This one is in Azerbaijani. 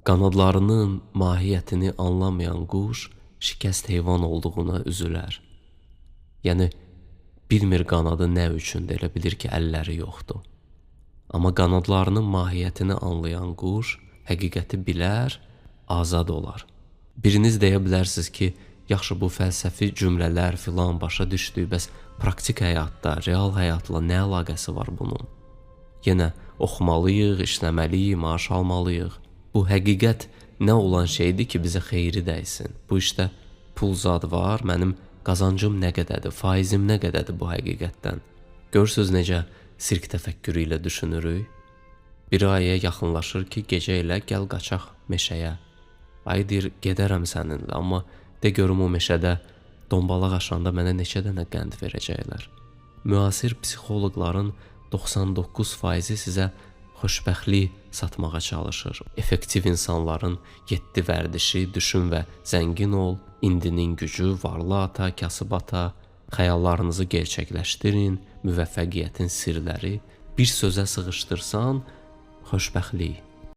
Qanadlarının mahiyyətini anlamayan quş şikəst heyvan olduğuna üzülər. Yəni, bilmir qanadı nə üçündür, elə bilir ki, əlləri yoxdur. Amma qanadlarının mahiyyətini anlayan quş həqiqəti bilər, azad olar. Biriniz deyə bilərsiniz ki, yaxşı bu fəlsəfi cümlələr filan başa düşdük, bəs praktik həyatda, real həyatla nə əlaqəsi var bunun? Yenə oxumalıyıq, işləməliyik, maaş almalıyıq. Bu həqiqət nə olan şeydir ki, bizə xeyri dəysin? Bu işdə pul zad var, mənim qazancım nə qədədir, faizim nə qədədir bu həqiqətdən? Görürsünüz necə sirk təfəkkürü ilə düşünürük? Bir ayıya yaxınlaşır ki, gecə ilə gəl qaçaq meşəyə. Ayı deyir, gedərəm səninlə, amma de görüm o meşədə dombalaq aşanda mənə neçə dənə qənd verəcəklər. Müasir psixoloqların 99%-i sizə xoşbəxtlik satmağa çalışır. Effektiv insanların 7 vərdişi, düşün və zəngin ol, indinin gücü, varlı ata, kasıb ata, xəyallarınızı gerçəkləşdirin, müvəffəqiyyətin sirləri, bir sözə sığışdırsan, xoşbəxtlik.